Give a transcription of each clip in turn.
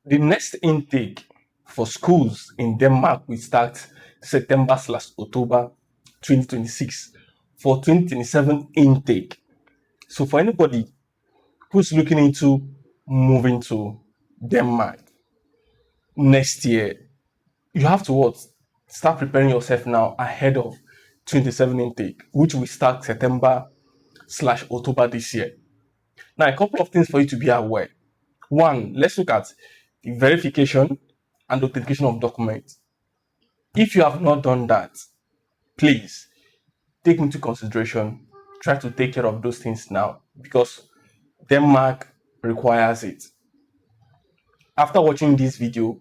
The next intake for schools in Denmark will start September/October 2026 for 2027 intake. So for anybody who's looking into moving to Denmark next year, you have to what? Start preparing yourself now ahead of 27 intake, which will start September/October this year. Now, a couple of things for you to be aware. One, let's look at the verification and authentication of documents. If you have not done that, please take into consideration, try to take care of those things now because Denmark requires it. After watching this video,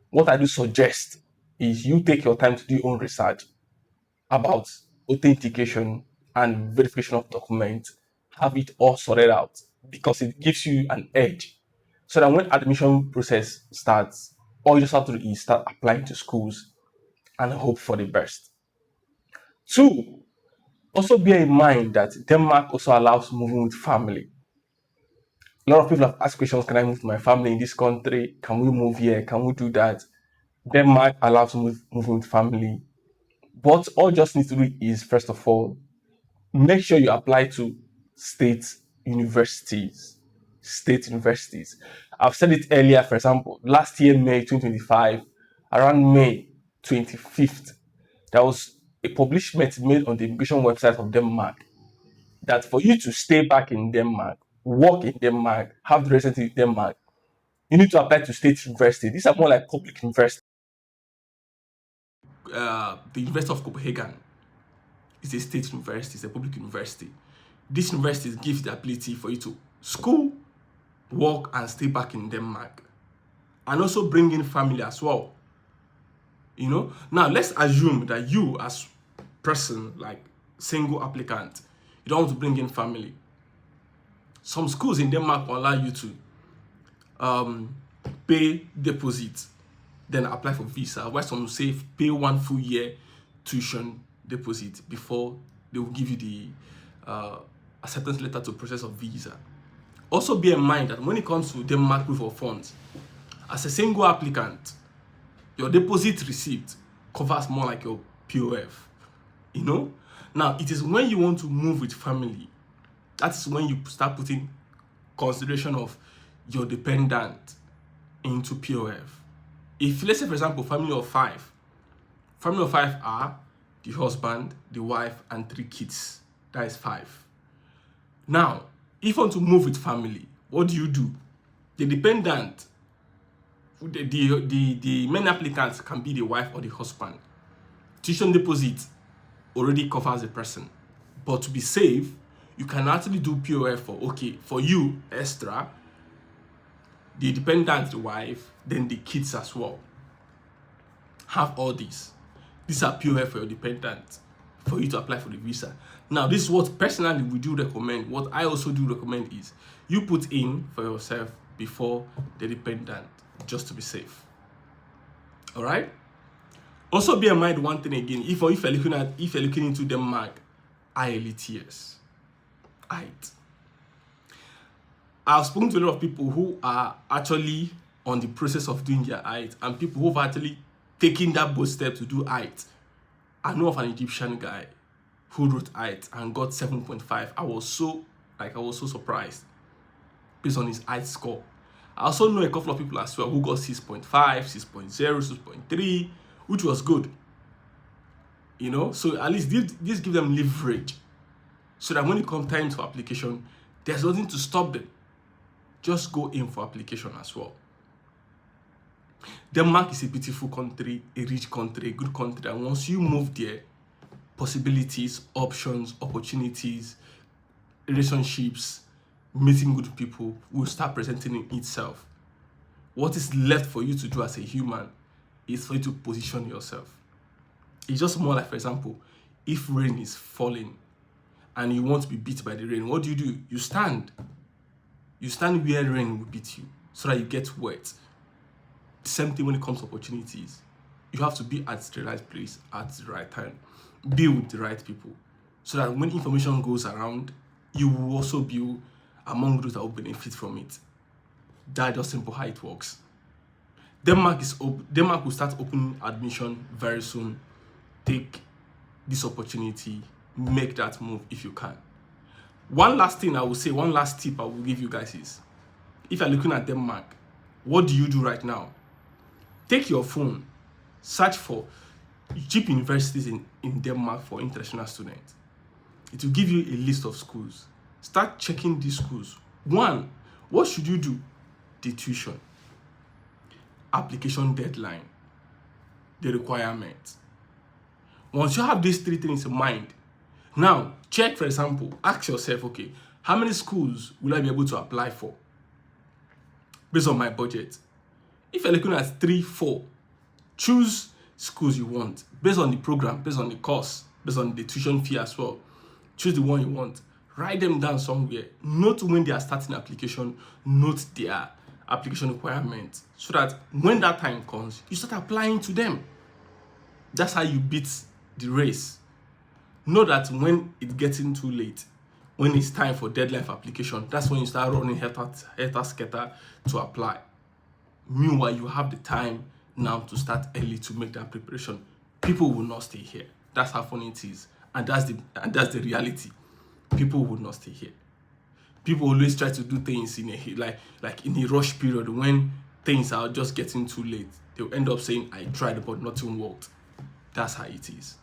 what I do suggest is you take your time to do your own research about authentication and verification of documents, have it all sorted out because it gives you an edge. So that when admission process starts, all you just have to do is start applying to schools and hope for the best. Two, also bear in mind that Denmark also allows moving with family. A lot of people have asked questions, can I move to my family in this country? Can we move here? Can we do that? Denmark allows moving with family. But all you just need to do is, first of all, make sure you apply to state universities. State universities. I've said it earlier, for example, last year, May 2025, around May 25th, there was a publishment made on the immigration website of Denmark that for you to stay back in Denmark, work in Denmark, have the residency in Denmark, you need to apply to state university. These are more like public universities. The University of Copenhagen is a state university, it's a public university. These universities give the ability for you to school, work, and stay back in Denmark. And also bring in family as well. You know? Now, let's assume that you as person, like single applicant, you don't want to bring in family. Some schools in Denmark will allow you to pay deposit, then apply for visa. While some say pay 1 full year tuition deposit before they will give you the acceptance letter to process of visa. Also bear in mind that when it comes to Denmark proof of funds, as a single applicant, your deposit receipt covers more like your POF. You know? Now, it is when you want to move with family, that is when you start putting consideration of your dependent into POF. If, let's say, for example, family of five are the husband, the wife, and 3 kids. That is 5. Now, if you want to move with family, what do? The dependent, the main applicants can be the wife or the husband. Tuition deposit already covers the person. But to be safe, you can actually do POF for you, extra, the dependent, the wife, then the kids as well. Have all these. These are POF for your dependent, for you to apply for the visa. Now, this is what personally we do recommend. What I also do recommend is you put in for yourself before the dependent, just to be safe. All right. Also, bear in mind one thing again. If you're looking into Denmark, IELTS. I've spoken to a lot of people who are actually on the process of doing their IELTS and people who've actually taken that bold step to do IELTS. I know of an Egyptian guy who wrote IELTS and got 7.5. I was so surprised based on his IELTS score. I also know a couple of people as well who got 6.5, 6.0, 6.3, which was good. You know, so at least this give them leverage so that when it comes time for application, there's nothing to stop them. Just go in for application as well. Denmark is a beautiful country, a rich country, a good country, and once you move there, possibilities, options, opportunities, relationships, meeting good people will start presenting in itself. What is left for you to do as a human is for you to position yourself. It's just more like, for example, if rain is falling and you want to be beat by the rain, what do? You stand. You stand where rain will beat you so that you get wet. The same thing when it comes to opportunities. You have to be at the right place at the right time. Be with the right people so that when information goes around, you will also be among those that will benefit from it. That's just simple how it works. Denmark will start opening admission very soon. Take this opportunity, make that move if you can. One last thing I will say, one last tip I will give you guys is, if you're looking at Denmark, what do you do right now? Take your phone, search for cheap universities in Denmark for international students. It will give you a list of schools. Start checking these schools. One, what should you do? The tuition, application deadline, the requirement. Once you have these three things in mind, now check, for example, ask yourself, okay, how many schools will I be able to apply for based on my budget? If you're looking at 3, 4, choose schools you want based on the program, based on the course, based on the tuition fee as well. Choose the one you want. Write them down somewhere. Note when they are starting application, note their application requirements, so that when that time comes, you start applying to them. That's how you beat the race. Know that when it's getting too late, when it's time for deadline for application, that's when you start running helter-skelter to apply. Meanwhile, you have the time now to start early to make that preparation. People will not stay here. That's how funny it is, and that's the reality. People will not stay here. People always try to do things in a like in a rush period when things are just getting too late. They'll end up saying, "I tried, but nothing worked." That's how it is.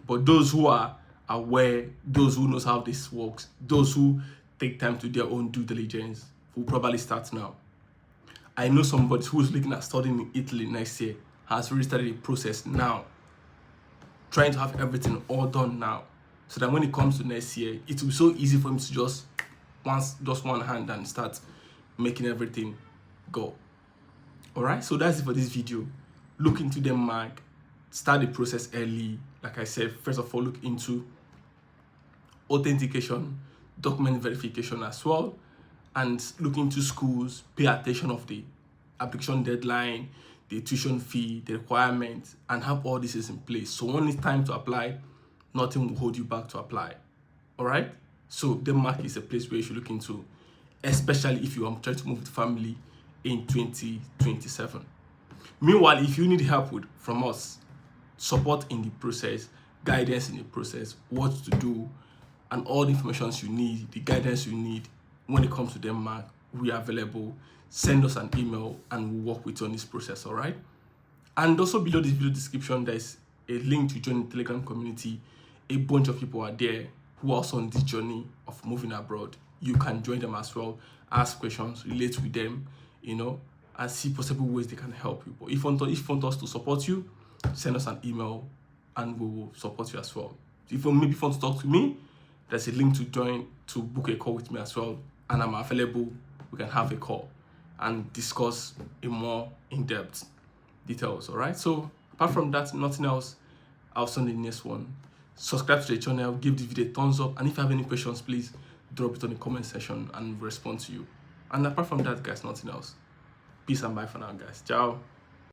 But those who are aware, those who knows how this works, those who take time to do their own due diligence, will probably start now. I know somebody who's looking at studying in Italy next year has already started the process now, trying to have everything all done now, so that when it comes to next year, it will be so easy for him to just one hand and start making everything go. All right, so that's it for this video. Look into Denmark, start the process early. Like I said, first of all, look into authentication, document verification as well, and look into schools. Pay attention of the application deadline, the tuition fee, the requirements, and have all this is in place. So when it's time to apply, nothing will hold you back to apply. All right, so Denmark is a place where you should look into, especially if you are trying to move with family in 2027. Meanwhile, if you need help from us, support in the process, guidance in the process, what to do, and all the information you need, the guidance you need when it comes to Denmark, we are available. Send us an email and we'll work with you on this process, all right? And also below this video description, there's a link to join the Telegram community. A bunch of people are there who are also on this journey of moving abroad. You can join them as well, ask questions, relate with them, and see possible ways they can help you. But if you want us to support you, send us an email and we will support you as well. If you maybe want to talk to me, there's a link to join to book a call with me as well, and I'm available. We can have a call and discuss a more in-depth details. All right, so apart from that, nothing else. I'll send the next one. Subscribe to the channel, give the video a thumbs up, and if you have any questions, please drop it on the comment section and we'll respond to you. And apart from that, guys, nothing else. Peace and bye for now, guys. Ciao.